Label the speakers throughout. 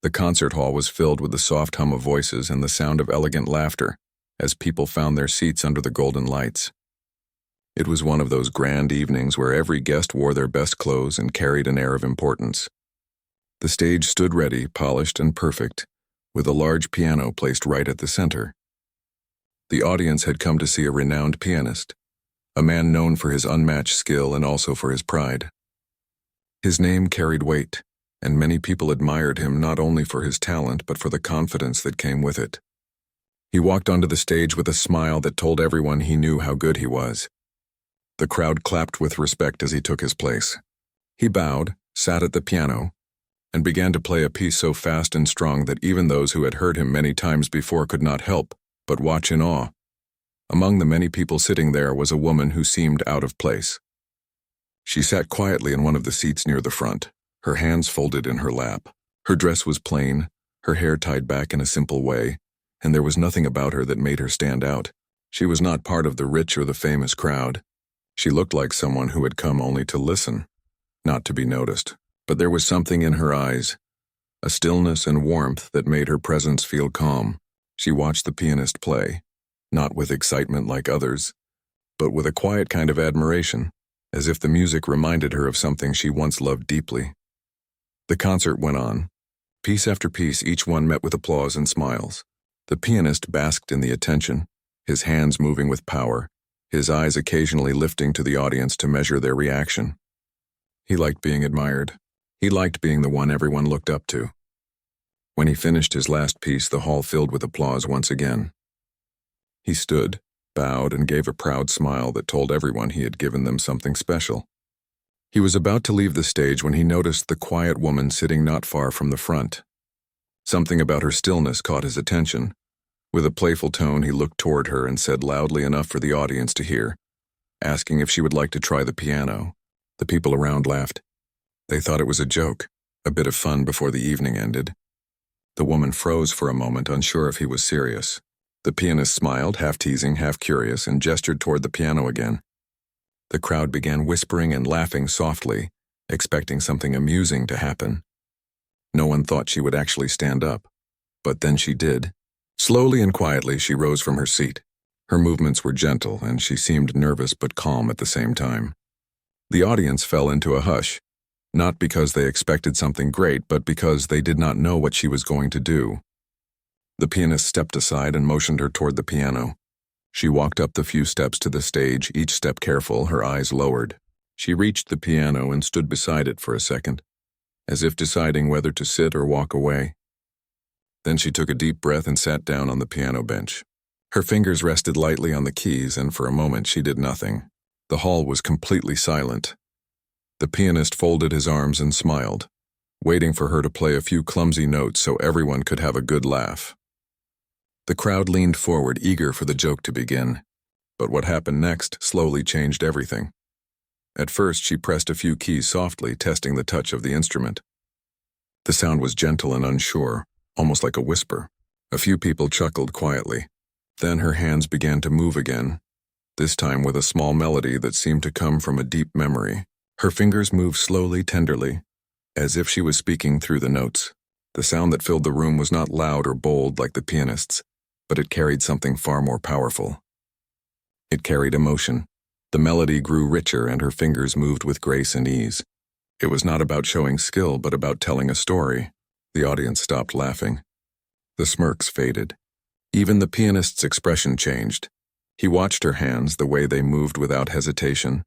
Speaker 1: The concert hall was filled with the soft hum of voices and the sound of elegant laughter as people found their seats under the golden lights. It was one of those grand evenings where every guest wore their best clothes and carried an air of importance. The stage stood ready, polished and perfect, with a large piano placed right at the center. The audience had come to see a renowned pianist, a man known for his unmatched skill and also for his pride. His name carried weight, and many people admired him not only for his talent but for the confidence that came with it. He walked onto the stage with a smile that told everyone he knew how good he was. The crowd clapped with respect as he took his place. He bowed, sat at the piano, and began to play a piece so fast and strong that even those who had heard him many times before could not help but watch in awe. Among the many people sitting there was a woman who seemed out of place. She sat quietly in one of the seats near the front, her hands folded in her lap. Her dress was plain, her hair tied back in a simple way, and there was nothing about her that made her stand out. She was not part of the rich or the famous crowd. She looked like someone who had come only to listen, not to be noticed. But there was something in her eyes, a stillness and warmth that made her presence feel calm. She watched the pianist play, not with excitement like others, but with a quiet kind of admiration, as if the music reminded her of something she once loved deeply. The concert went on. Piece after piece, each one met with applause and smiles. The pianist basked in the attention, his hands moving with power, his eyes occasionally lifting to the audience to measure their reaction. He liked being admired. He liked being the one everyone looked up to. When he finished his last piece, the hall filled with applause once again. He stood, bowed, and gave a proud smile that told everyone he had given them something special. He was about to leave the stage when he noticed the quiet woman sitting not far from the front. Something about her stillness caught his attention. With a playful tone, he looked toward her and said loudly enough for the audience to hear, asking if she would like to try the piano. The people around laughed. They thought it was a joke, a bit of fun before the evening ended. The woman froze for a moment, unsure if he was serious. The pianist smiled, half teasing, half curious, and gestured toward the piano again. The crowd began whispering and laughing softly, expecting something amusing to happen. No one thought she would actually stand up, but then she did. Slowly and quietly, she rose from her seat. Her movements were gentle, and she seemed nervous but calm at the same time. The audience fell into a hush, not because they expected something great, but because they did not know what she was going to do. The pianist stepped aside and motioned her toward the piano. She walked up the few steps to the stage, each step careful, her eyes lowered. She reached the piano and stood beside it for a second, as if deciding whether to sit or walk away. Then she took a deep breath and sat down on the piano bench. Her fingers rested lightly on the keys, and for a moment she did nothing. The hall was completely silent. The pianist folded his arms and smiled, waiting for her to play a few clumsy notes so everyone could have a good laugh. The crowd leaned forward, eager for the joke to begin. But what happened next slowly changed everything. At first, she pressed a few keys softly, testing the touch of the instrument. The sound was gentle and unsure, almost like a whisper. A few people chuckled quietly. Then her hands began to move again, this time with a small melody that seemed to come from a deep memory. Her fingers moved slowly, tenderly, as if she was speaking through the notes. The sound that filled the room was not loud or bold like the pianist's, but it carried something far more powerful. It carried emotion. The melody grew richer and her fingers moved with grace and ease. It was not about showing skill, but about telling a story. The audience stopped laughing. The smirks faded. Even the pianist's expression changed. He watched her hands, the way they moved without hesitation,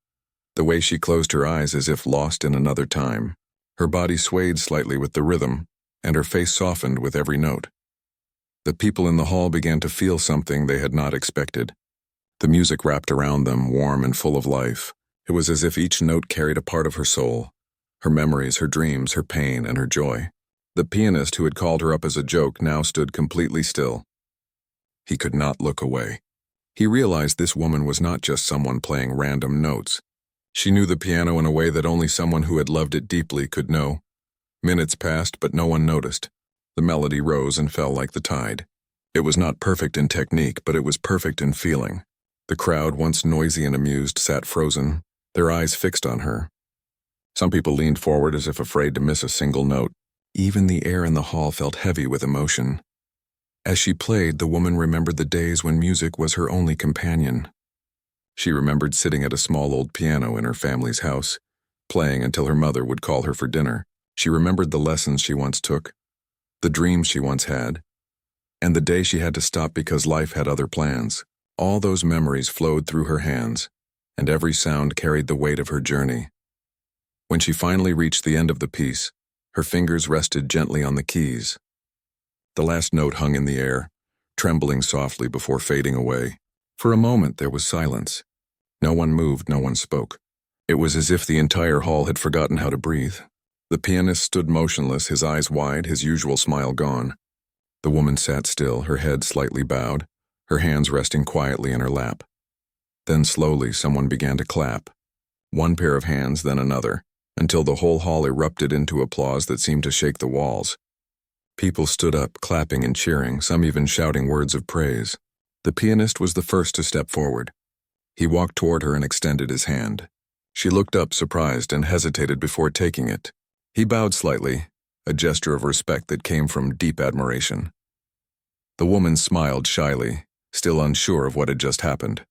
Speaker 1: the way she closed her eyes as if lost in another time. Her body swayed slightly with the rhythm, and her face softened with every note. The people in the hall began to feel something they had not expected. The music wrapped around them, warm and full of life. It was as if each note carried a part of her soul, her memories, her dreams, her pain, and her joy. The pianist who had called her up as a joke now stood completely still. He could not look away. He realized this woman was not just someone playing random notes. She knew the piano in a way that only someone who had loved it deeply could know. Minutes passed, but no one noticed. The melody rose and fell like the tide. It was not perfect in technique, but it was perfect in feeling. The crowd, once noisy and amused, sat frozen, their eyes fixed on her. Some people leaned forward as if afraid to miss a single note. Even the air in the hall felt heavy with emotion. As she played, the woman remembered the days when music was her only companion. She remembered sitting at a small old piano in her family's house, playing until her mother would call her for dinner. She remembered the lessons she once took, the dreams she once had, and the day she had to stop because life had other plans. All those memories flowed through her hands, and every sound carried the weight of her journey. When she finally reached the end of the piece, her fingers rested gently on the keys. The last note hung in the air, trembling softly before fading away. For a moment there was silence. No one moved, no one spoke. It was as if the entire hall had forgotten how to breathe. The pianist stood motionless, his eyes wide, his usual smile gone. The woman sat still, her head slightly bowed, her hands resting quietly in her lap. Then slowly someone began to clap. One pair of hands, then another, until the whole hall erupted into applause that seemed to shake the walls. People stood up, clapping and cheering, some even shouting words of praise. The pianist was the first to step forward. He walked toward her and extended his hand. She looked up, surprised, and hesitated before taking it. He bowed slightly, a gesture of respect that came from deep admiration. The woman smiled shyly, still unsure of what had just happened.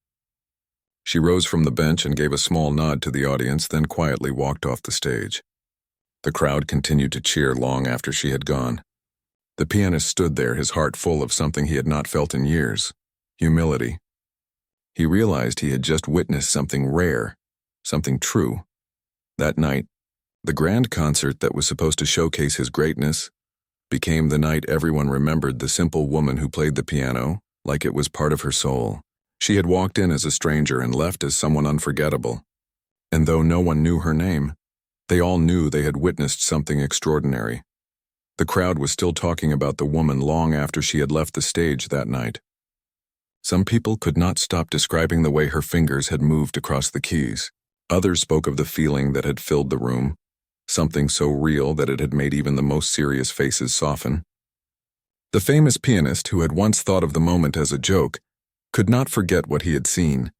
Speaker 1: She rose from the bench and gave a small nod to the audience, then quietly walked off the stage. The crowd continued to cheer long after she had gone. The pianist stood there, his heart full of something he had not felt in years: humility. He realized he had just witnessed something rare, something true. That night, the grand concert that was supposed to showcase his greatness became the night everyone remembered the simple woman who played the piano like it was part of her soul. She had walked in as a stranger and left as someone unforgettable. And though no one knew her name, they all knew they had witnessed something extraordinary. The crowd was still talking about the woman long after she had left the stage that night. Some people could not stop describing the way her fingers had moved across the keys. Others spoke of the feeling that had filled the room, something so real that it had made even the most serious faces soften. The famous pianist, who had once thought of the moment as a joke, could not forget what he had seen.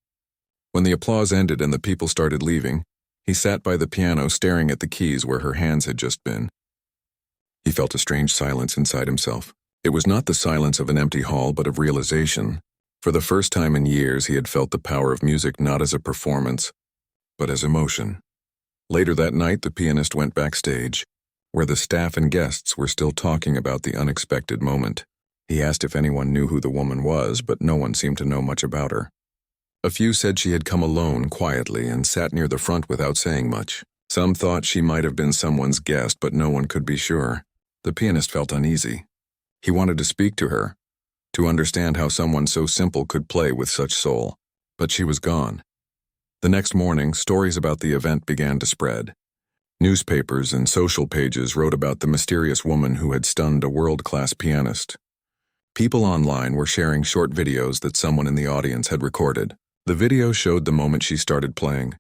Speaker 1: When the applause ended and the people started leaving, he sat by the piano staring at the keys where her hands had just been. He felt a strange silence inside himself. It was not the silence of an empty hall, but of realization. For the first time in years, he had felt the power of music not as a performance, but as emotion. Later that night, the pianist went backstage, where the staff and guests were still talking about the unexpected moment. He asked if anyone knew who the woman was, but no one seemed to know much about her. A few said she had come alone, quietly, and sat near the front without saying much. Some thought she might have been someone's guest, but no one could be sure. The pianist felt uneasy. He wanted to speak to her, to understand how someone so simple could play with such soul. But she was gone. The next morning, stories about the event began to spread. Newspapers and social pages wrote about the mysterious woman who had stunned a world-class pianist. People online were sharing short videos that someone in the audience had recorded. The video showed the moment she started playing,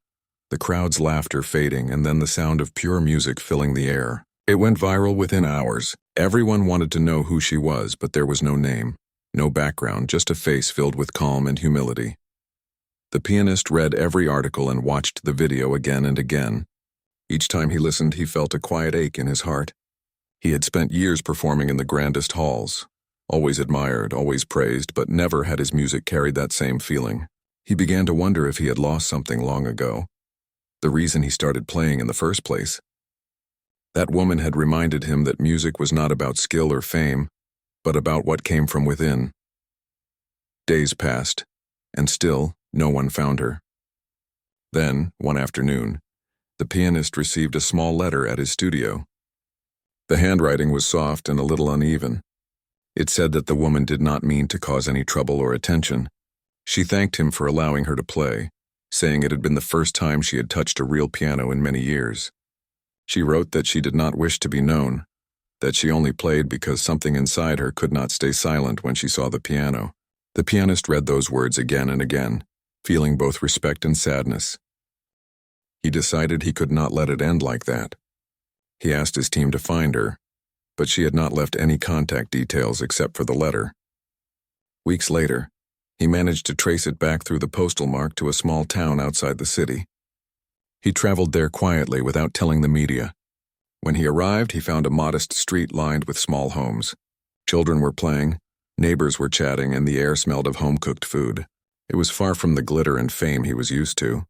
Speaker 1: the crowd's laughter fading, and then the sound of pure music filling the air. It went viral within hours. Everyone wanted to know who she was, but there was no name, no background, just a face filled with calm and humility. The pianist read every article and watched the video again and again. Each time he listened, he felt a quiet ache in his heart. He had spent years performing in the grandest halls, always admired, always praised, but never had his music carried that same feeling. He began to wonder if he had lost something long ago, the reason he started playing in the first place. That woman had reminded him that music was not about skill or fame, but about what came from within. Days passed, and still no one found her. Then, one afternoon, the pianist received a small letter at his studio. The handwriting was soft and a little uneven. It said that the woman did not mean to cause any trouble or attention. She thanked him for allowing her to play, saying it had been the first time she had touched a real piano in many years. She wrote that she did not wish to be known, that she only played because something inside her could not stay silent when she saw the piano. The pianist read those words again and again, feeling both respect and sadness. He decided he could not let it end like that. He asked his team to find her, but she had not left any contact details except for the letter. Weeks later, he managed to trace it back through the postal mark to a small town outside the city. He traveled there quietly without telling the media. When he arrived, he found a modest street lined with small homes. Children were playing, neighbors were chatting, and the air smelled of home-cooked food. It was far from the glitter and fame he was used to.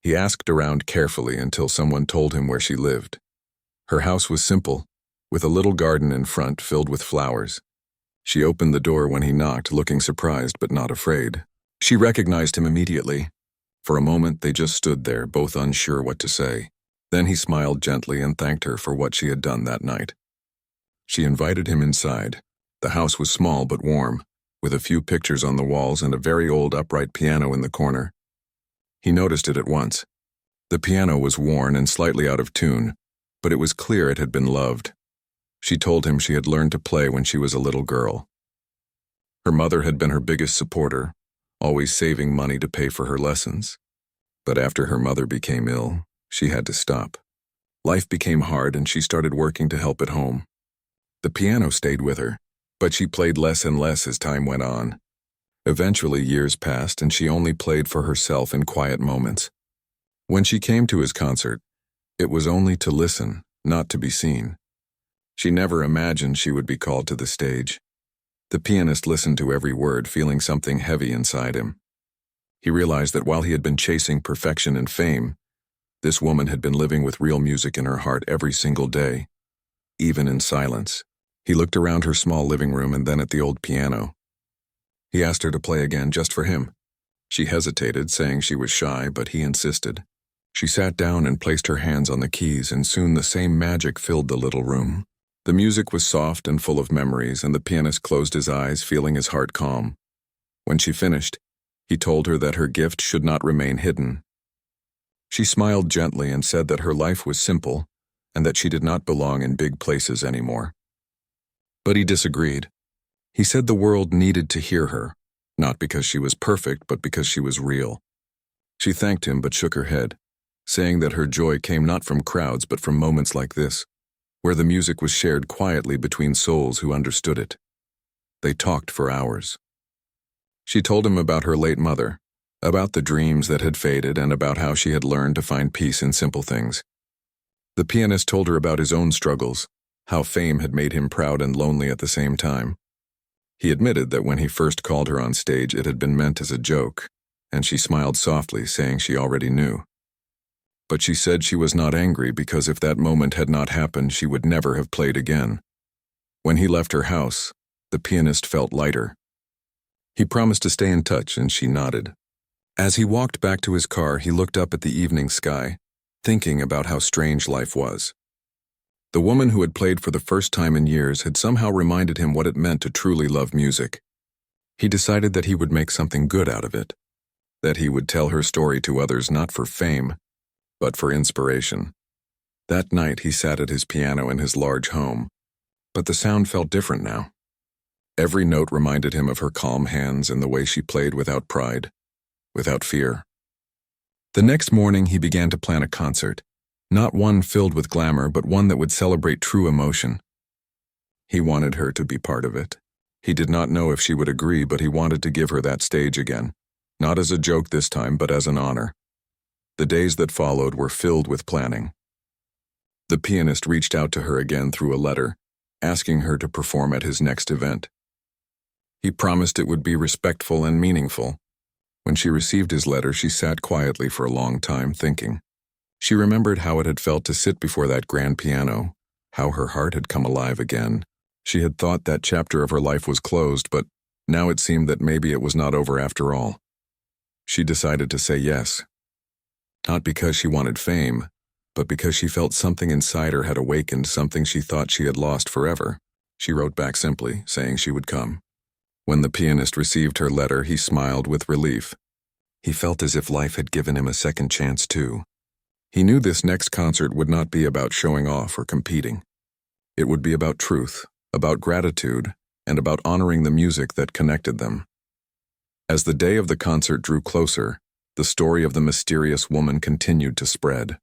Speaker 1: He asked around carefully until someone told him where she lived. Her house was simple, with a little garden in front filled with flowers. She opened the door when he knocked, looking surprised but not afraid. She recognized him immediately. For a moment, they just stood there, both unsure what to say. Then he smiled gently and thanked her for what she had done that night. She invited him inside. The house was small but warm, with a few pictures on the walls and a very old upright piano in the corner. He noticed it at once. The piano was worn and slightly out of tune, but it was clear it had been loved. She told him she had learned to play when she was a little girl. Her mother had been her biggest supporter, always saving money to pay for her lessons. But after her mother became ill, she had to stop. Life became hard and she started working to help at home. The piano stayed with her, but she played less and less as time went on. Eventually, years passed and she only played for herself in quiet moments. When she came to his concert, it was only to listen, not to be seen. She never imagined she would be called to the stage. The pianist listened to every word, feeling something heavy inside him. He realized that while he had been chasing perfection and fame, this woman had been living with real music in her heart every single day, even in silence. He looked around her small living room and then at the old piano. He asked her to play again just for him. She hesitated, saying she was shy, but he insisted. She sat down and placed her hands on the keys, and soon the same magic filled the little room. The music was soft and full of memories, and the pianist closed his eyes, feeling his heart calm. When she finished, he told her that her gift should not remain hidden. She smiled gently and said that her life was simple and that she did not belong in big places anymore. But he disagreed. He said the world needed to hear her, not because she was perfect, but because she was real. She thanked him but shook her head, saying that her joy came not from crowds but from moments like this, where the music was shared quietly between souls who understood it. They talked for hours. She told him about her late mother, about the dreams that had faded, and about how she had learned to find peace in simple things. The pianist told her about his own struggles, how fame had made him proud and lonely at the same time. He admitted that when he first called her on stage, it had been meant as a joke, and she smiled softly, saying she already knew. But she said she was not angry because if that moment had not happened, she would never have played again. When he left her house, the pianist felt lighter. He promised to stay in touch, and she nodded. As he walked back to his car, he looked up at the evening sky, thinking about how strange life was. The woman who had played for the first time in years had somehow reminded him what it meant to truly love music. He decided that he would make something good out of it, that he would tell her story to others not for fame, but for inspiration. That night he sat at his piano in his large home, but the sound felt different now. Every note reminded him of her calm hands and the way she played without pride, without fear. The next morning he began to plan a concert, not one filled with glamour, but one that would celebrate true emotion. He wanted her to be part of it. He did not know if she would agree, but he wanted to give her that stage again, not as a joke this time, but as an honor. The days that followed were filled with planning. The pianist reached out to her again through a letter, asking her to perform at his next event. He promised it would be respectful and meaningful. When she received his letter, she sat quietly for a long time, thinking. She remembered how it had felt to sit before that grand piano, how her heart had come alive again. She had thought that chapter of her life was closed, but now it seemed that maybe it was not over after all. She decided to say yes. Not because she wanted fame, but because she felt something inside her had awakened, something she thought she had lost forever. She wrote back simply, saying she would come. When the pianist received her letter, he smiled with relief. He felt as if life had given him a second chance too. He knew this next concert would not be about showing off or competing. It would be about truth, about gratitude, and about honoring the music that connected them. As the day of the concert drew closer, the story of the mysterious woman continued to spread.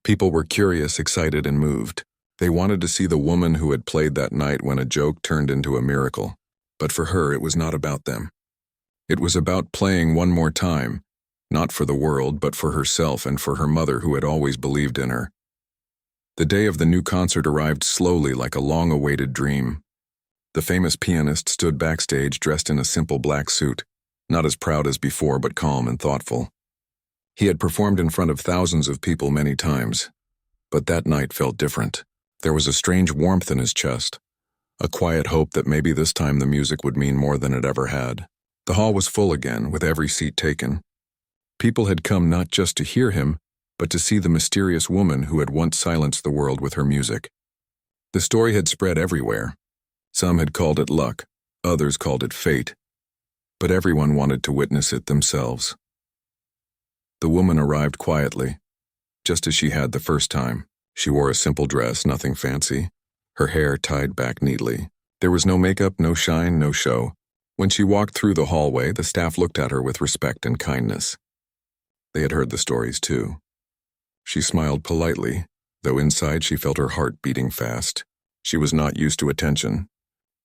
Speaker 1: People were curious, excited, and moved. They wanted to see the woman who had played that night when a joke turned into a miracle. But for her, it was not about them. It was about playing one more time, not for the world, but for herself and for her mother who had always believed in her. The day of the new concert arrived slowly like a long-awaited dream. The famous pianist stood backstage dressed in a simple black suit, not as proud as before but calm and thoughtful. He had performed in front of thousands of people many times, but that night felt different. There was a strange warmth in his chest, a quiet hope that maybe this time the music would mean more than it ever had. The hall was full again, with every seat taken. People had come not just to hear him, but to see the mysterious woman who had once silenced the world with her music. The story had spread everywhere. Some had called it luck, others called it fate, but everyone wanted to witness it themselves. The woman arrived quietly, just as she had the first time. She wore a simple dress, nothing fancy, her hair tied back neatly. There was no makeup, no shine, no show. When she walked through the hallway, the staff looked at her with respect and kindness. They had heard the stories too. She smiled politely, though inside she felt her heart beating fast. She was not used to attention.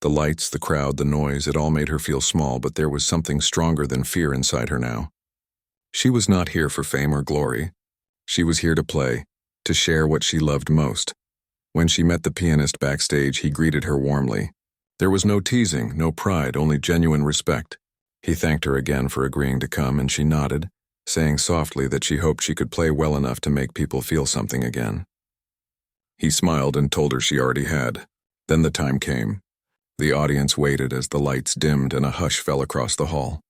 Speaker 1: The lights, the crowd, the noise, it all made her feel small, but there was something stronger than fear inside her now. She was not here for fame or glory. She was here to play, to share what she loved most. When she met the pianist backstage, he greeted her warmly. There was no teasing, no pride, only genuine respect. He thanked her again for agreeing to come, and she nodded, saying softly that she hoped she could play well enough to make people feel something again. He smiled and told her she already had. Then the time came. The audience waited as the lights dimmed and a hush fell across the hall.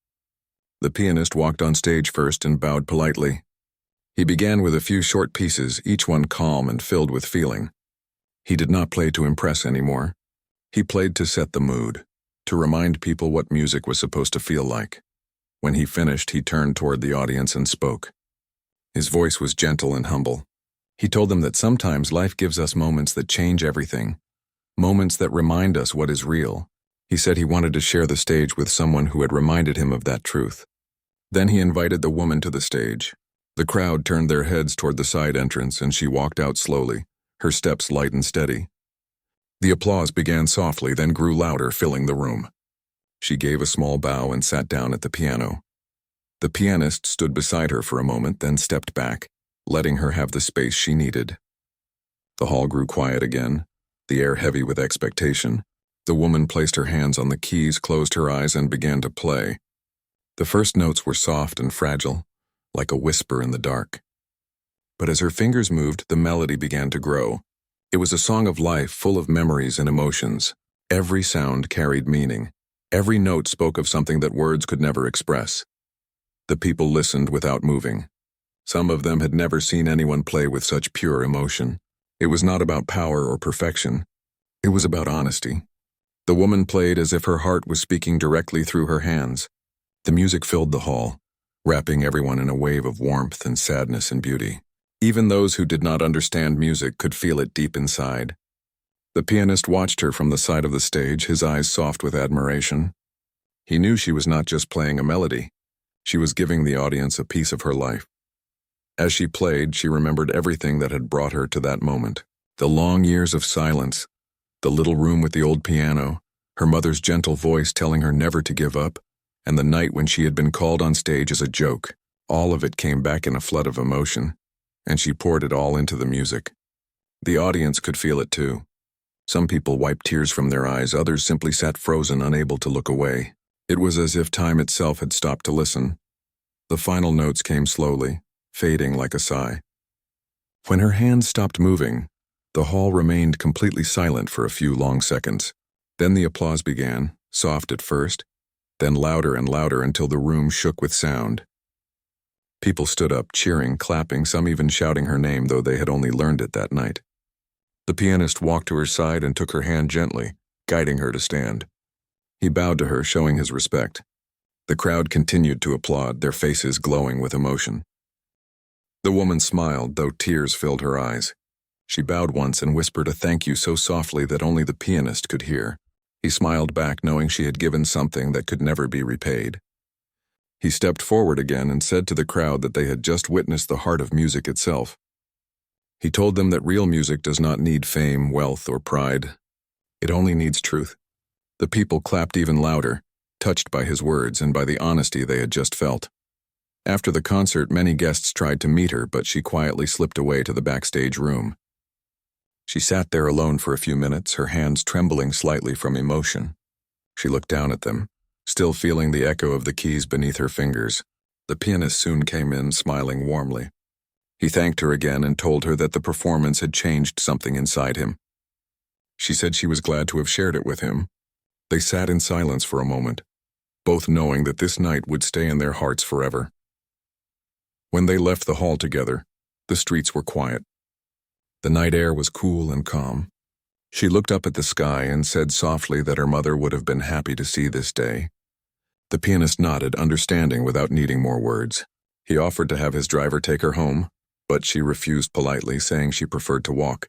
Speaker 1: The pianist walked on stage first and bowed politely. He began with a few short pieces, each one calm and filled with feeling. He did not play to impress anymore. He played to set the mood, to remind people what music was supposed to feel like. When he finished, he turned toward the audience and spoke. His voice was gentle and humble. He told them that sometimes life gives us moments that change everything, moments that remind us what is real. He said he wanted to share the stage with someone who had reminded him of that truth. Then he invited the woman to the stage. The crowd turned their heads toward the side entrance, and she walked out slowly, her steps light and steady. The applause began softly, then grew louder, filling the room. She gave a small bow and sat down at the piano. The pianist stood beside her for a moment, then stepped back, letting her have the space she needed. The hall grew quiet again, the air heavy with expectation. The woman placed her hands on the keys, closed her eyes, and began to play. The first notes were soft and fragile, like a whisper in the dark. But as her fingers moved, the melody began to grow. It was a song of life, full of memories and emotions. Every sound carried meaning. Every note spoke of something that words could never express. The people listened without moving. Some of them had never seen anyone play with such pure emotion. It was not about power or perfection. It was about honesty. The woman played as if her heart was speaking directly through her hands. The music filled the hall, wrapping everyone in a wave of warmth and sadness and beauty. Even those who did not understand music could feel it deep inside. The pianist watched her from the side of the stage, his eyes soft with admiration. He knew she was not just playing a melody. She was giving the audience a piece of her life. As she played, she remembered everything that had brought her to that moment. The long years of silence, the little room with the old piano, her mother's gentle voice telling her never to give up, and the night when she had been called on stage as a joke. All of it came back in a flood of emotion, and she poured it all into the music. The audience could feel it too. Some people wiped tears from their eyes, others simply sat frozen, unable to look away. It was as if time itself had stopped to listen. The final notes came slowly, fading like a sigh. When her hands stopped moving, the hall remained completely silent for a few long seconds. Then the applause began, soft at first, then louder and louder until the room shook with sound. People stood up, cheering, clapping, some even shouting her name, though they had only learned it that night. The pianist walked to her side and took her hand gently, guiding her to stand. He bowed to her, showing his respect. The crowd continued to applaud, their faces glowing with emotion. The woman smiled, though tears filled her eyes. She bowed once and whispered a thank you so softly that only the pianist could hear. He smiled back, knowing she had given something that could never be repaid. He stepped forward again and said to the crowd that they had just witnessed the heart of music itself. He told them that real music does not need fame, wealth, or pride. It only needs truth. The people clapped even louder, touched by his words and by the honesty they had just felt. After the concert, many guests tried to meet her, but she quietly slipped away to the backstage room. She sat there alone for a few minutes, her hands trembling slightly from emotion. She looked down at them, still feeling the echo of the keys beneath her fingers. The pianist soon came in, smiling warmly. He thanked her again and told her that the performance had changed something inside him. She said she was glad to have shared it with him. They sat in silence for a moment, both knowing that this night would stay in their hearts forever. When they left the hall together, the streets were quiet. The night air was cool and calm. She looked up at the sky and said softly that her mother would have been happy to see this day. The pianist nodded, understanding without needing more words. He offered to have his driver take her home, but she refused politely, saying she preferred to walk.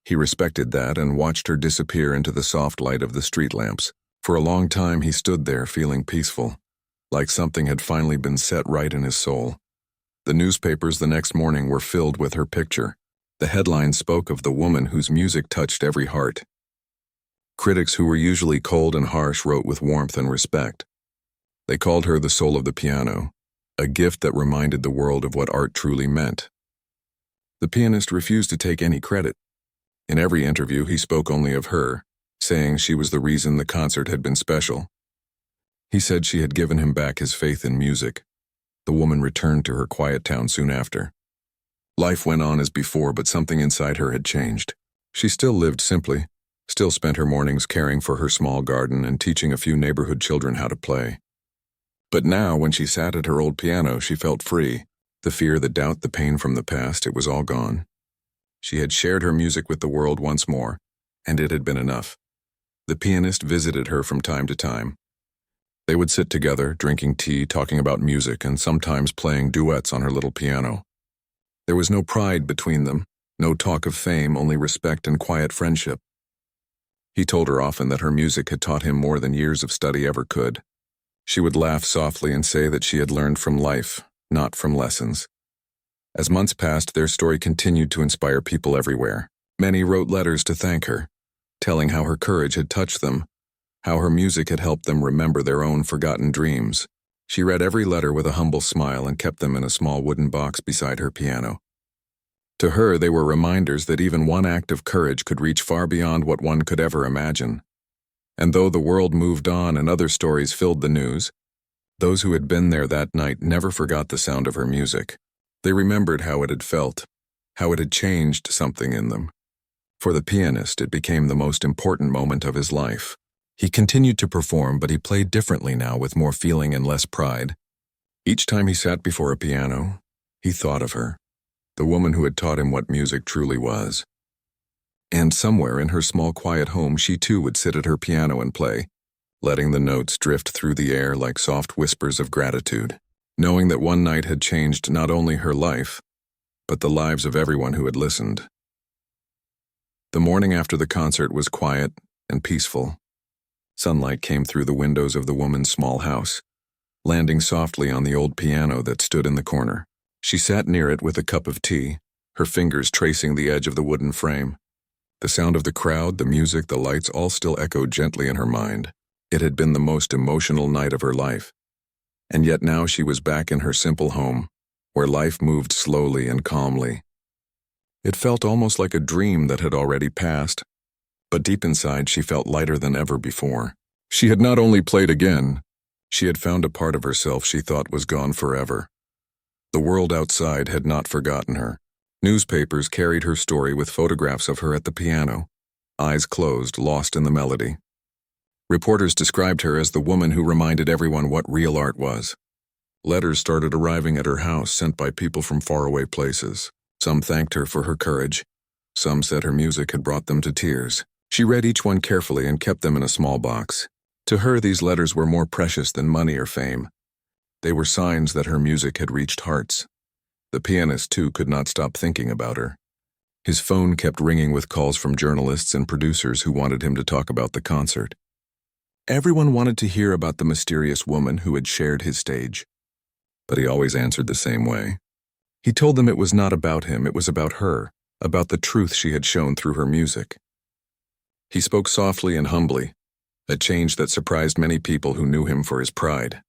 Speaker 1: He respected that and watched her disappear into the soft light of the street lamps. For a long time he stood there feeling peaceful, like something had finally been set right in his soul. The newspapers the next morning were filled with her picture. The headlines spoke of the woman whose music touched every heart. Critics who were usually cold and harsh wrote with warmth and respect. They called her the soul of the piano, a gift that reminded the world of what art truly meant. The pianist refused to take any credit. In every interview he spoke only of her, saying she was the reason the concert had been special. He said she had given him back his faith in music. The woman returned to her quiet town soon after. Life went on as before, but something inside her had changed. She still lived simply, still spent her mornings caring for her small garden and teaching a few neighborhood children how to play. But now, when she sat at her old piano, she felt free. The fear, the doubt, the pain from the past, it was all gone. She had shared her music with the world once more, and it had been enough. The pianist visited her from time to time. They would sit together, drinking tea, talking about music, and sometimes playing duets on her little piano. There was no pride between them, no talk of fame, only respect and quiet friendship. He told her often that her music had taught him more than years of study ever could. She would laugh softly and say that she had learned from life, not from lessons. As months passed, their story continued to inspire people everywhere. Many wrote letters to thank her, telling how her courage had touched them, how her music had helped them remember their own forgotten dreams. She read every letter with a humble smile and kept them in a small wooden box beside her piano. To her, they were reminders that even one act of courage could reach far beyond what one could ever imagine. And though the world moved on and other stories filled the news, those who had been there that night never forgot the sound of her music. They remembered how it had felt, how it had changed something in them. For the pianist, it became the most important moment of his life. He continued to perform, but he played differently now, with more feeling and less pride. Each time he sat before a piano, he thought of her, the woman who had taught him what music truly was. And somewhere in her small quiet home, she too would sit at her piano and play, letting the notes drift through the air like soft whispers of gratitude, knowing that one night had changed not only her life, but the lives of everyone who had listened. The morning after the concert was quiet and peaceful. Sunlight came through the windows of the woman's small house, landing softly on the old piano that stood in the corner. She sat near it with a cup of tea, her fingers tracing the edge of the wooden frame. The sound of the crowd, the music, the lights all still echoed gently in her mind. It had been the most emotional night of her life. And yet now she was back in her simple home, where life moved slowly and calmly. It felt almost like a dream that had already passed, but deep inside she felt lighter than ever before. She had not only played again, she had found a part of herself she thought was gone forever. The world outside had not forgotten her. Newspapers carried her story with photographs of her at the piano, eyes closed, lost in the melody. Reporters described her as the woman who reminded everyone what real art was. Letters started arriving at her house, sent by people from faraway places. Some thanked her for her courage. Some said her music had brought them to tears. She read each one carefully and kept them in a small box. To her, these letters were more precious than money or fame. They were signs that her music had reached hearts. The pianist, too, could not stop thinking about her. His phone kept ringing with calls from journalists and producers who wanted him to talk about the concert. Everyone wanted to hear about the mysterious woman who had shared his stage. But he always answered the same way. He told them it was not about him, it was about her, about the truth she had shown through her music. He spoke softly and humbly, a change that surprised many people who knew him for his pride.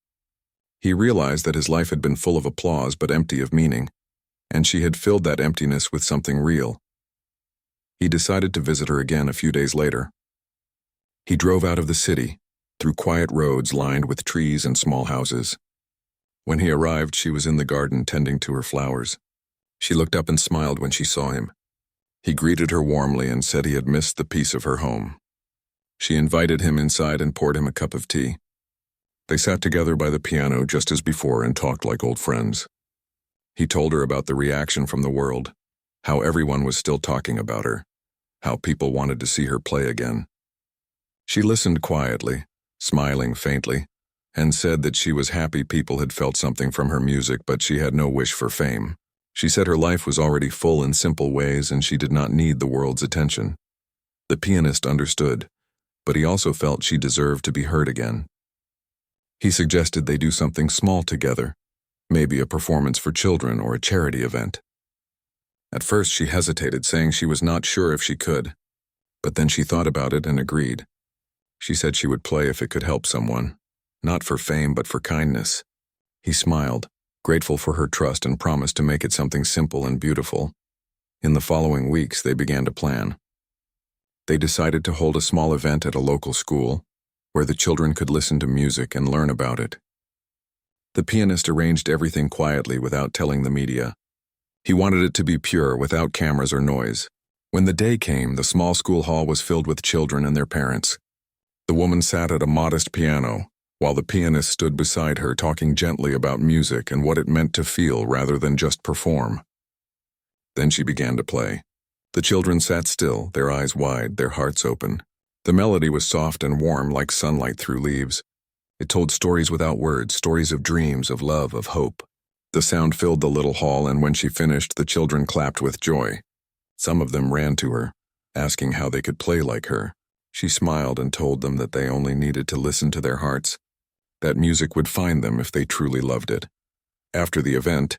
Speaker 1: He realized that his life had been full of applause but empty of meaning, and she had filled that emptiness with something real. He decided to visit her again a few days later. He drove out of the city, through quiet roads lined with trees and small houses. When he arrived, she was in the garden tending to her flowers. She looked up and smiled when she saw him. He greeted her warmly and said he had missed the peace of her home. She invited him inside and poured him a cup of tea. They sat together by the piano just as before and talked like old friends. He told her about the reaction from the world, how everyone was still talking about her, how people wanted to see her play again. She listened quietly, smiling faintly, and said that she was happy people had felt something from her music, but she had no wish for fame. She said her life was already full in simple ways and she did not need the world's attention. The pianist understood, but he also felt she deserved to be heard again. He suggested they do something small together, maybe a performance for children or a charity event. At first she hesitated, saying she was not sure if she could, but then she thought about it and agreed. She said she would play if it could help someone, not for fame but for kindness. He smiled, grateful for her trust, and promised to make it something simple and beautiful. In the following weeks, they began to plan. They decided to hold a small event at a local school, where the children could listen to music and learn about it. The pianist arranged everything quietly without telling the media. He wanted it to be pure, without cameras or noise. When the day came, the small school hall was filled with children and their parents. The woman sat at a modest piano, while the pianist stood beside her, talking gently about music and what it meant to feel rather than just perform. Then she began to play. The children sat still, their eyes wide, their hearts open. The melody was soft and warm like sunlight through leaves. It told stories without words, stories of dreams, of love, of hope. The sound filled the little hall, and when she finished, the children clapped with joy. Some of them ran to her, asking how they could play like her. She smiled and told them that they only needed to listen to their hearts, that music would find them if they truly loved it. After the event,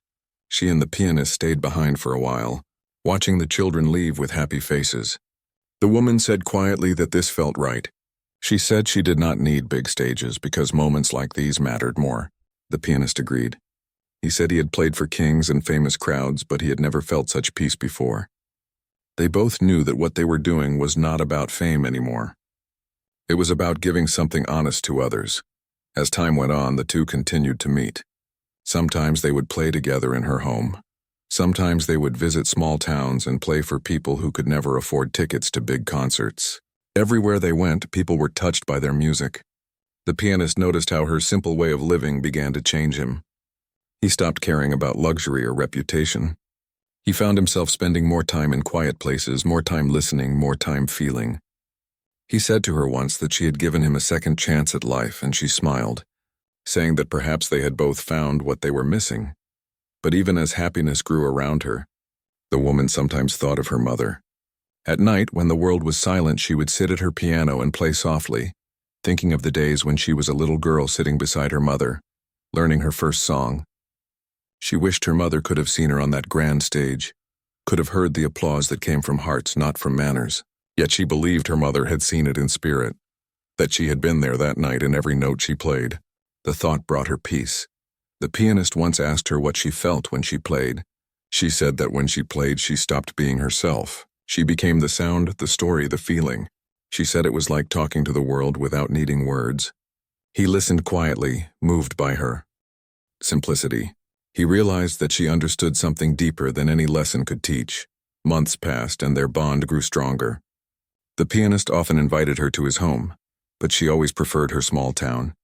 Speaker 1: she and the pianist stayed behind for a while, watching the children leave with happy faces. The woman said quietly that this felt right. She said she did not need big stages because moments like these mattered more. The pianist agreed. He said he had played for kings and famous crowds, but he had never felt such peace before. They both knew that what they were doing was not about fame anymore. It was about giving something honest to others. As time went on, the two continued to meet. Sometimes they would play together in her home. Sometimes they would visit small towns and play for people who could never afford tickets to big concerts. Everywhere they went, people were touched by their music. The pianist noticed how her simple way of living began to change him. He stopped caring about luxury or reputation. He found himself spending more time in quiet places, more time listening, more time feeling. He said to her once that she had given him a second chance at life, and she smiled, saying that perhaps they had both found what they were missing. But even as happiness grew around her, the woman sometimes thought of her mother. At night, when the world was silent, she would sit at her piano and play softly, thinking of the days when she was a little girl sitting beside her mother, learning her first song. She wished her mother could have seen her on that grand stage, could have heard the applause that came from hearts, not from manners. Yet she believed her mother had seen it in spirit, that she had been there that night in every note she played. The thought brought her peace. The pianist once asked her what she felt when she played. She said that when she played, she stopped being herself. She became the sound, the story, the feeling. She said it was like talking to the world without needing words. He listened quietly, moved by her simplicity. He realized that she understood something deeper than any lesson could teach. Months passed and their bond grew stronger. The pianist often invited her to his home, but she always preferred her small town.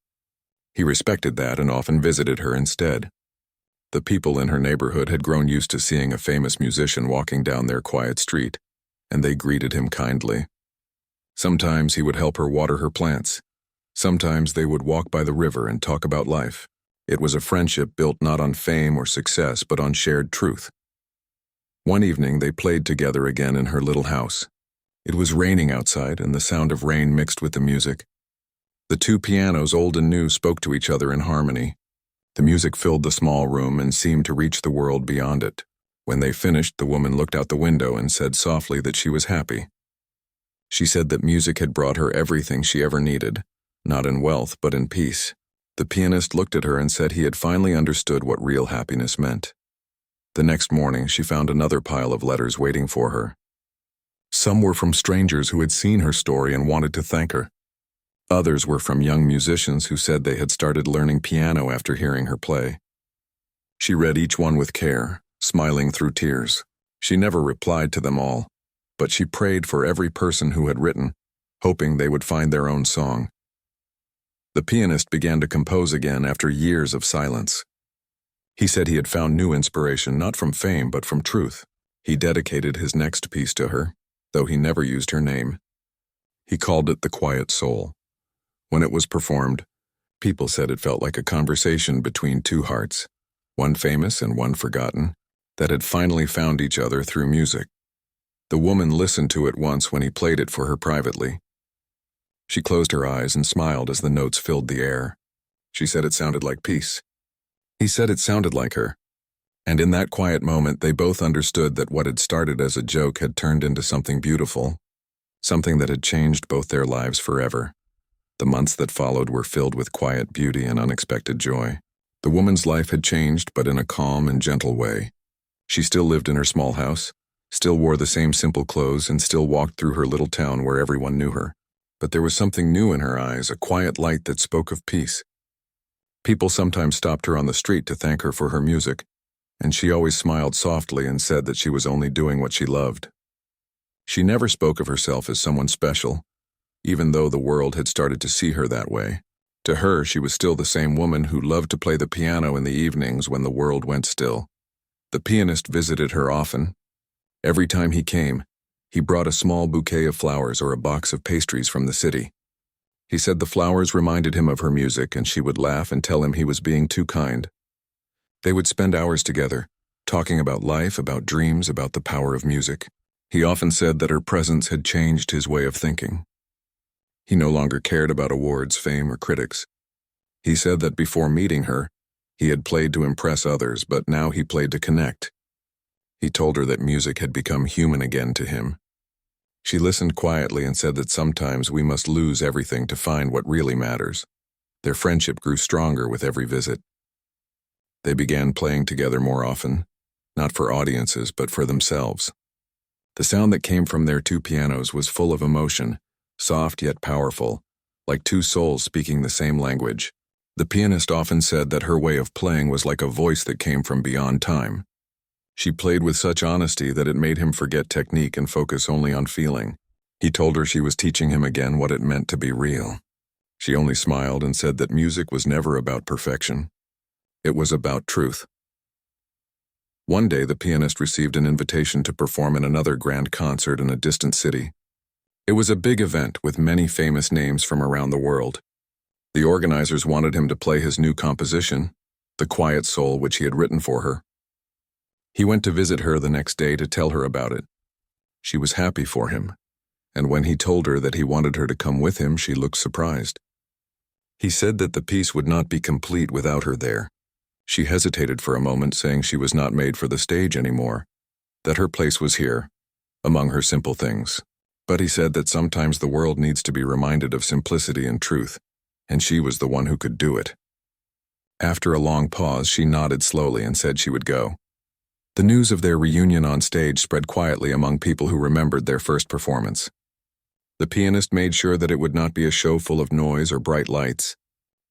Speaker 1: He respected that and often visited her instead. The people in her neighborhood had grown used to seeing a famous musician walking down their quiet street, and they greeted him kindly. Sometimes he would help her water her plants. Sometimes they would walk by the river and talk about life. It was a friendship built not on fame or success, but on shared truth. One evening, they played together again in her little house. It was raining outside, and the sound of rain mixed with the music. The two pianos, old and new, spoke to each other in harmony. The music filled the small room and seemed to reach the world beyond it. When they finished, the woman looked out the window and said softly that she was happy. She said that music had brought her everything she ever needed, not in wealth, but in peace. The pianist looked at her and said he had finally understood what real happiness meant. The next morning, she found another pile of letters waiting for her. Some were from strangers who had seen her story and wanted to thank her. Others were from young musicians who said they had started learning piano after hearing her play. She read each one with care, smiling through tears. She never replied to them all, but she prayed for every person who had written, hoping they would find their own song. The pianist began to compose again after years of silence. He said he had found new inspiration not from fame but from truth. He dedicated his next piece to her, though he never used her name. He called it The Quiet Soul. When it was performed, people said it felt like a conversation between two hearts, one famous and one forgotten, that had finally found each other through music. The woman listened to it once when he played it for her privately. She closed her eyes and smiled as the notes filled the air. She said it sounded like peace. He said it sounded like her. And in that quiet moment, they both understood that what had started as a joke had turned into something beautiful, something that had changed both their lives forever. The months that followed were filled with quiet beauty and unexpected joy. The woman's life had changed, but in a calm and gentle way. She still lived in her small house, still wore the same simple clothes, and still walked through her little town where everyone knew her. But there was something new in her eyes, a quiet light that spoke of peace. People sometimes stopped her on the street to thank her for her music, and she always smiled softly and said that she was only doing what she loved. She never spoke of herself as someone special, even though the world had started to see her that way. To her, she was still the same woman who loved to play the piano in the evenings when the world went still. The pianist visited her often. Every time he came, he brought a small bouquet of flowers or a box of pastries from the city. He said the flowers reminded him of her music, and she would laugh and tell him he was being too kind. They would spend hours together, talking about life, about dreams, about the power of music. He often said that her presence had changed his way of thinking. He no longer cared about awards, fame, or critics. He said that before meeting her, he had played to impress others, but now he played to connect. He told her that music had become human again to him. She listened quietly and said that sometimes we must lose everything to find what really matters. Their friendship grew stronger with every visit. They began playing together more often, not for audiences but for themselves. The sound that came from their two pianos was full of emotion, soft yet powerful, like two souls speaking the same language. The pianist often said that her way of playing was like a voice that came from beyond time. She played with such honesty that it made him forget technique and focus only on feeling. He told her she was teaching him again what it meant to be real. She only smiled and said that music was never about perfection. It was about truth. One day, the pianist received an invitation to perform in another grand concert in a distant city. It was a big event with many famous names from around the world. The organizers wanted him to play his new composition, The Quiet Soul, which he had written for her. He went to visit her the next day to tell her about it. She was happy for him, and when he told her that he wanted her to come with him, she looked surprised. He said that the piece would not be complete without her there. She hesitated for a moment, saying she was not made for the stage anymore, that her place was here, among her simple things. But he said that sometimes the world needs to be reminded of simplicity and truth, and she was the one who could do it. After a long pause, she nodded slowly and said she would go. The news of their reunion on stage spread quietly among people who remembered their first performance. The pianist made sure that it would not be a show full of noise or bright lights.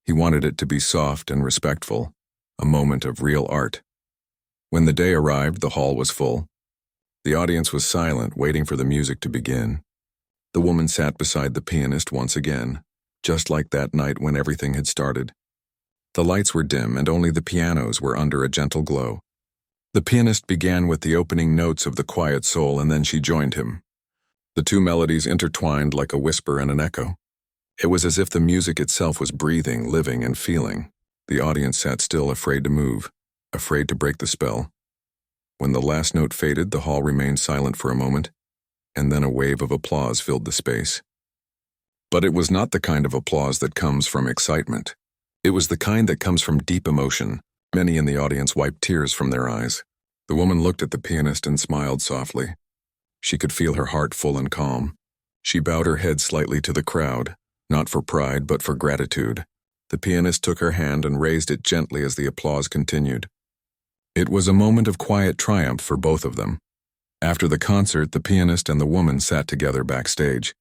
Speaker 1: He wanted it to be soft and respectful, a moment of real art. When the day arrived, the hall was full. The audience was silent, waiting for the music to begin. The woman sat beside the pianist once again, just like that night when everything had started. The lights were dim and only the pianos were under a gentle glow. The pianist began with the opening notes of The Quiet Soul, and then she joined him. The two melodies intertwined like a whisper and an echo. It was as if the music itself was breathing, living, and feeling. The audience sat still, afraid to move, afraid to break the spell. When the last note faded, the hall remained silent for a moment, and then a wave of applause filled the space. But it was not the kind of applause that comes from excitement. It was the kind that comes from deep emotion. Many in the audience wiped tears from their eyes. The woman looked at the pianist and smiled softly. She could feel her heart full and calm. She bowed her head slightly to the crowd, not for pride but for gratitude. The pianist took her hand and raised it gently as the applause continued. It was a moment of quiet triumph for both of them. After the concert, the pianist and the woman sat together backstage.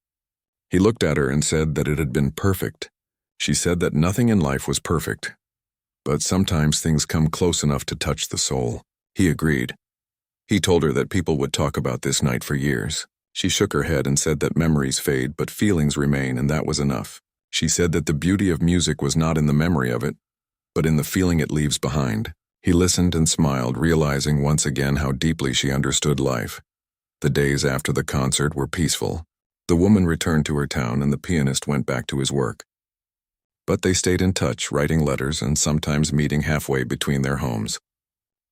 Speaker 1: He looked at her and said that it had been perfect. She said that nothing in life was perfect, but sometimes things come close enough to touch the soul. He agreed. He told her that people would talk about this night for years. She shook her head and said that memories fade, but feelings remain, and that was enough. She said that the beauty of music was not in the memory of it, but in the feeling it leaves behind. He listened and smiled, realizing once again how deeply she understood life. The days after the concert were peaceful. The woman returned to her town and the pianist went back to his work. But they stayed in touch, writing letters and sometimes meeting halfway between their homes.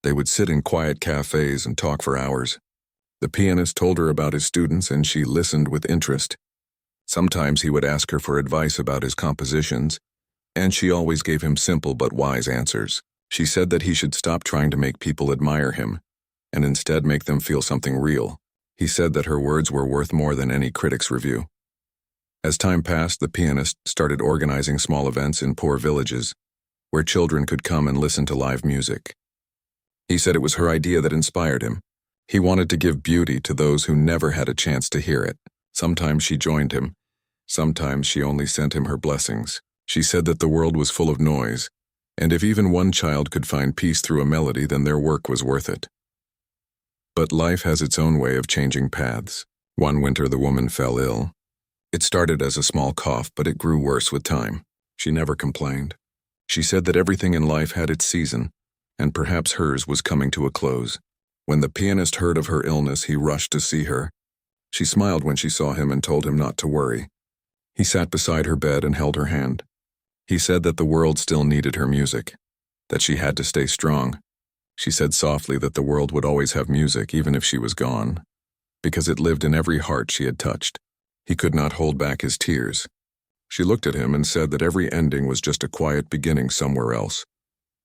Speaker 1: They would sit in quiet cafes and talk for hours. The pianist told her about his students and she listened with interest. Sometimes he would ask her for advice about his compositions, and she always gave him simple but wise answers. She said that he should stop trying to make people admire him, and instead make them feel something real. He said that her words were worth more than any critic's review. As time passed, the pianist started organizing small events in poor villages, where children could come and listen to live music. He said it was her idea that inspired him. He wanted to give beauty to those who never had a chance to hear it. Sometimes she joined him. Sometimes she only sent him her blessings. She said that the world was full of noise, and if even one child could find peace through a melody, then their work was worth it. But life has its own way of changing paths. One winter, the woman fell ill. It started as a small cough, but it grew worse with time. She never complained. She said that everything in life had its season, and perhaps hers was coming to a close. When the pianist heard of her illness, he rushed to see her. She smiled when she saw him and told him not to worry. He sat beside her bed and held her hand. He said that the world still needed her music, that she had to stay strong. She said softly that the world would always have music even if she was gone, because it lived in every heart she had touched. He could not hold back his tears. She looked at him and said that every ending was just a quiet beginning somewhere else.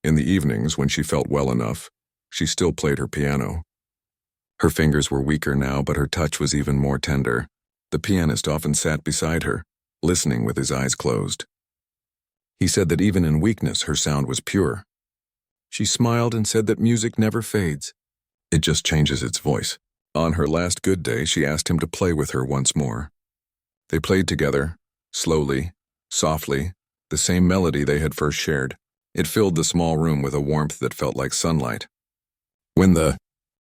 Speaker 1: In the evenings, when she felt well enough, she still played her piano. Her fingers were weaker now, but her touch was even more tender. The pianist often sat beside her, listening with his eyes closed. He said that even in weakness, her sound was pure. She smiled and said that music never fades. It just changes its voice. On her last good day, she asked him to play with her once more. They played together, slowly, softly, the same melody they had first shared. It filled the small room with a warmth that felt like sunlight. When the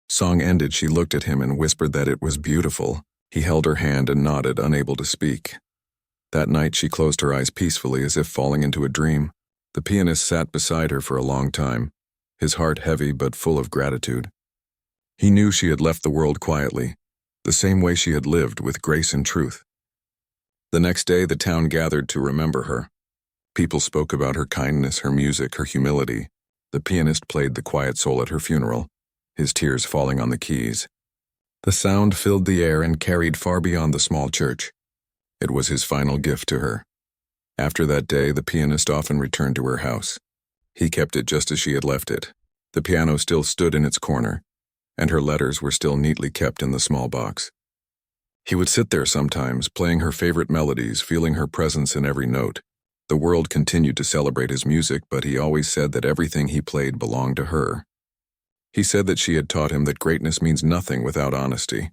Speaker 1: song ended, she looked at him and whispered that it was beautiful. He held her hand and nodded, unable to speak. That night, she closed her eyes peacefully, as if falling into a dream. The pianist sat beside her for a long time, his heart heavy but full of gratitude. He knew she had left the world quietly, the same way she had lived, with grace and truth. The next day, the town gathered to remember her. People spoke about her kindness, her music, her humility. The pianist played the quiet soul at her funeral, his tears falling on the keys. The sound filled the air and carried far beyond the small church. It was his final gift to her. After that day, the pianist often returned to her house. He kept it just as she had left it. The piano still stood in its corner, and her letters were still neatly kept in the small box. He would sit there sometimes, playing her favorite melodies, feeling her presence in every note. The world continued to celebrate his music, but he always said that everything he played belonged to her. He said that she had taught him that greatness means nothing without honesty.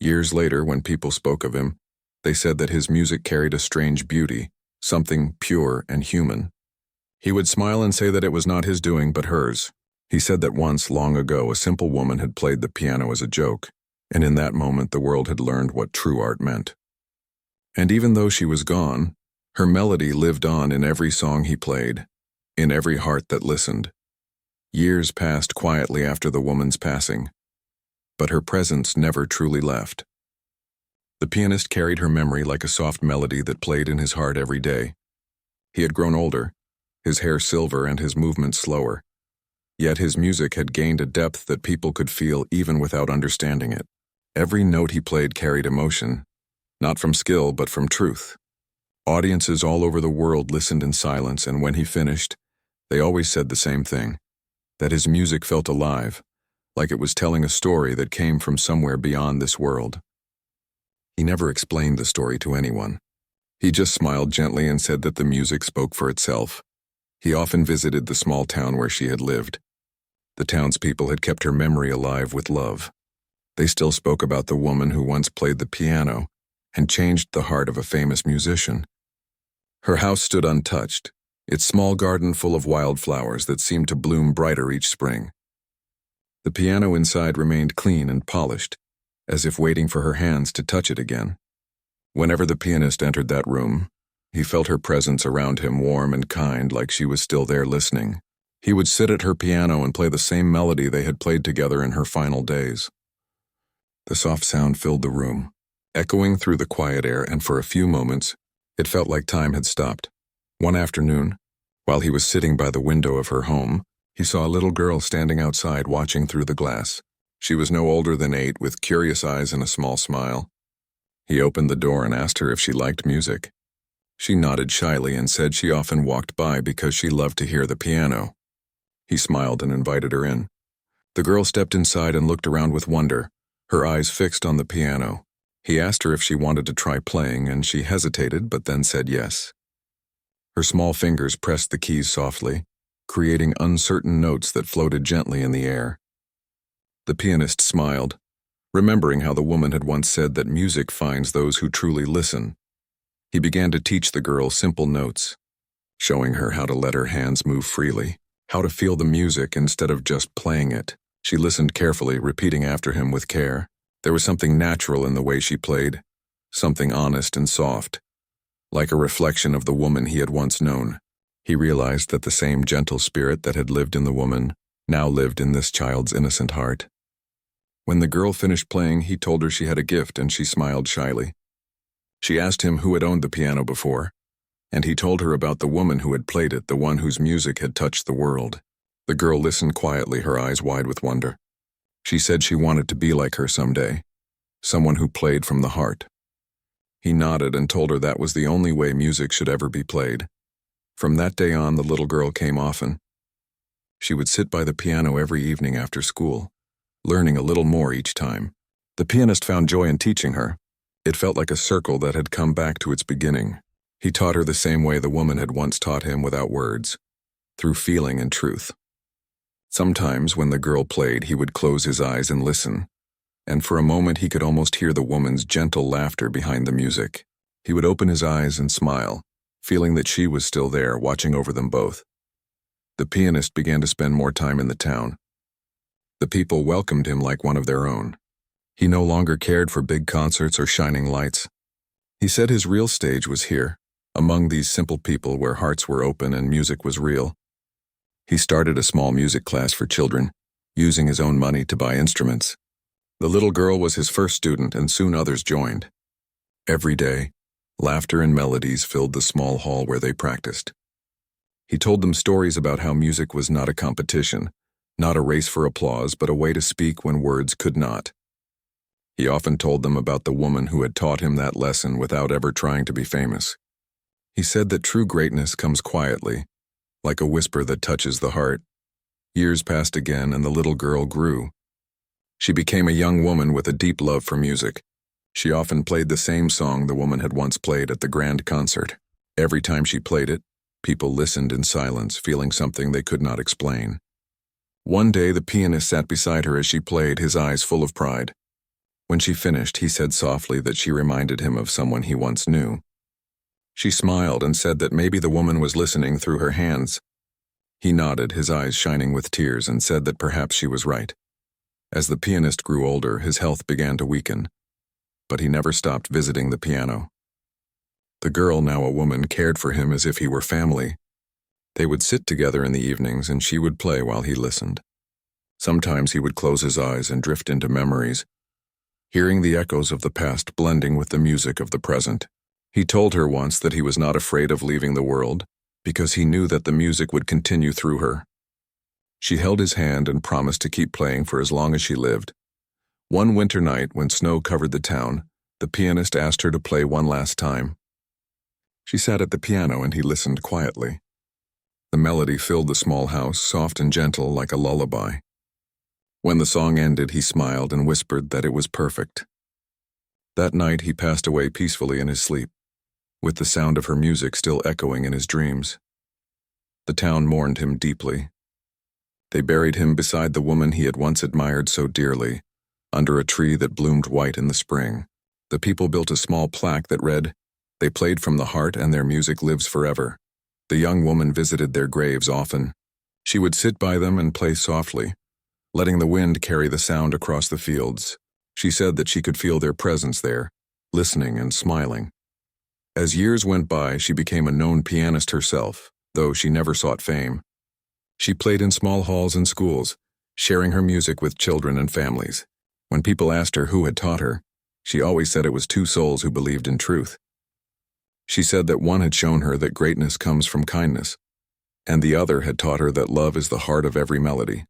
Speaker 1: Years later, when people spoke of him, they said that his music carried a strange beauty, something pure and human. He would smile and say that it was not his doing but hers. He said that once, long ago, a simple woman had played the piano as a joke, and in that moment the world had learned what true art meant. And even though she was gone, her melody lived on in every song he played, in every heart that listened. Years passed quietly after the woman's passing, but her presence never truly left. The pianist carried her memory like a soft melody that played in his heart every day. He had grown older, his hair silver and his movements slower, yet his music had gained a depth that people could feel even without understanding it. Every note he played carried emotion, not from skill but from truth. Audiences all over the world listened in silence, and when he finished, they always said the same thing, that his music felt alive, like it was telling a story that came from somewhere beyond this world. He never explained the story to anyone. He just smiled gently and said that the music spoke for itself. He often visited the small town where she had lived. The townspeople had kept her memory alive with love. They still spoke about the woman who once played the piano and changed the heart of a famous musician. Her house stood untouched, its small garden full of wildflowers that seemed to bloom brighter each spring. The piano inside remained clean and polished, as if waiting for her hands to touch it again. Whenever the pianist entered that room, he felt her presence around him warm and kind, like she was still there listening. He would sit at her piano and play the same melody they had played together in her final days. The soft sound filled the room, echoing through the quiet air, and for a few moments, it felt like time had stopped. One afternoon, while he was sitting by the window of her home, he saw a little girl standing outside watching through the glass. She was no older than 8, with curious eyes and a small smile. He opened the door and asked her if she liked music. She nodded shyly and said she often walked by because she loved to hear the piano. He smiled and invited her in. The girl stepped inside and looked around with wonder, her eyes fixed on the piano. He asked her if she wanted to try playing, and she hesitated but then said yes. Her small fingers pressed the keys softly, creating uncertain notes that floated gently in the air. The pianist smiled, remembering how the woman had once said that music finds those who truly listen. He began to teach the girl simple notes, showing her how to let her hands move freely, how to feel the music instead of just playing it. She listened carefully, repeating after him with care. There was something natural in the way she played, something honest and soft, like a reflection of the woman he had once known. He realized that the same gentle spirit that had lived in the woman now lived in this child's innocent heart. When the girl finished playing, he told her she had a gift, and she smiled shyly. She asked him who had owned the piano before, and he told her about the woman who had played it, the one whose music had touched the world. The girl listened quietly, her eyes wide with wonder. She said she wanted to be like her someday, someone who played from the heart. He nodded and told her that was the only way music should ever be played. From that day on, the little girl came often. She would sit by the piano every evening after school, learning a little more each time. The pianist found joy in teaching her. It felt like a circle that had come back to its beginning. He taught her the same way the woman had once taught him, without words, through feeling and truth. Sometimes when the girl played, he would close his eyes and listen, and for a moment he could almost hear the woman's gentle laughter behind the music. He would open his eyes and smile, feeling that she was still there, watching over them both. The pianist began to spend more time in the town. The people welcomed him like one of their own. He no longer cared for big concerts or shining lights. He said his real stage was here, among these simple people where hearts were open and music was real. He started a small music class for children, using his own money to buy instruments. The little girl was his first student, and soon others joined. Every day, laughter and melodies filled the small hall where they practiced. He told them stories about how music was not a competition, not a race for applause, but a way to speak when words could not. He often told them about the woman who had taught him that lesson without ever trying to be famous. He said that true greatness comes quietly, like a whisper that touches the heart. Years passed again, and the little girl grew. She became a young woman with a deep love for music. She often played the same song the woman had once played at the grand concert. Every time she played it, people listened in silence, feeling something they could not explain. One day, the pianist sat beside her as she played, his eyes full of pride. When she finished, he said softly that she reminded him of someone he once knew. She smiled and said that maybe the woman was listening through her hands. He nodded, his eyes shining with tears, and said that perhaps she was right. As the pianist grew older, his health began to weaken, but he never stopped visiting the piano. The girl, now a woman, cared for him as if he were family. They would sit together in the evenings, and she would play while he listened. Sometimes he would close his eyes and drift into memories, hearing the echoes of the past blending with the music of the present. He told her once that he was not afraid of leaving the world, because he knew that the music would continue through her. She held his hand and promised to keep playing for as long as she lived. One winter night, when snow covered the town, the pianist asked her to play one last time. She sat at the piano and he listened quietly. The melody filled the small house, soft and gentle like a lullaby. When the song ended, he smiled and whispered that it was perfect. That night he passed away peacefully in his sleep, with the sound of her music still echoing in his dreams. The town mourned him deeply. They buried him beside the woman he had once admired so dearly, under a tree that bloomed white in the spring. The people built a small plaque that read, "They played from the heart and their music lives forever." The young woman visited their graves often. She would sit by them and play softly, letting the wind carry the sound across the fields. She said that she could feel their presence there, listening and smiling. As years went by, she became a known pianist herself, though she never sought fame. She played in small halls and schools, sharing her music with children and families. When people asked her who had taught her, she always said it was two souls who believed in truth. She said that one had shown her that greatness comes from kindness, and the other had taught her that love is the heart of every melody.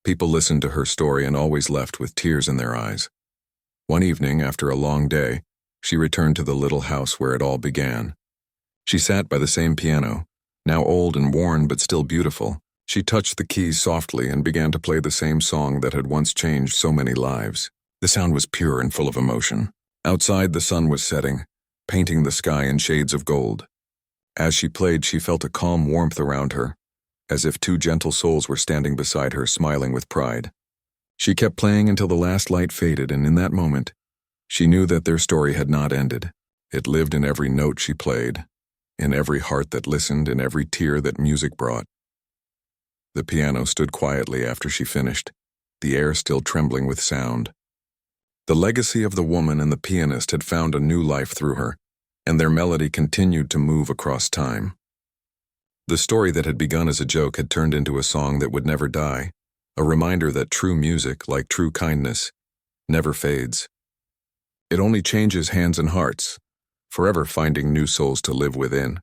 Speaker 1: People listened to her story and always left with tears in their eyes. One evening, after a long day, she returned to the little house where it all began. She sat by the same piano, now old and worn but still beautiful. She touched the keys softly and began to play the same song that had once changed so many lives. The sound was pure and full of emotion. Outside, the sun was setting, painting the sky in shades of gold. As she played, she felt a calm warmth around her, as if two gentle souls were standing beside her, smiling with pride. She kept playing until the last light faded, and in that moment, she knew that their story had not ended. It lived in every note she played, in every heart that listened, in every tear that music brought. The piano stood quietly after she finished, the air still trembling with sound. The legacy of the woman and the pianist had found a new life through her, and their melody continued to move across time. The story that had begun as a joke had turned into a song that would never die, a reminder that true music, like true kindness, never fades. It only changes hands and hearts, forever finding new souls to live within.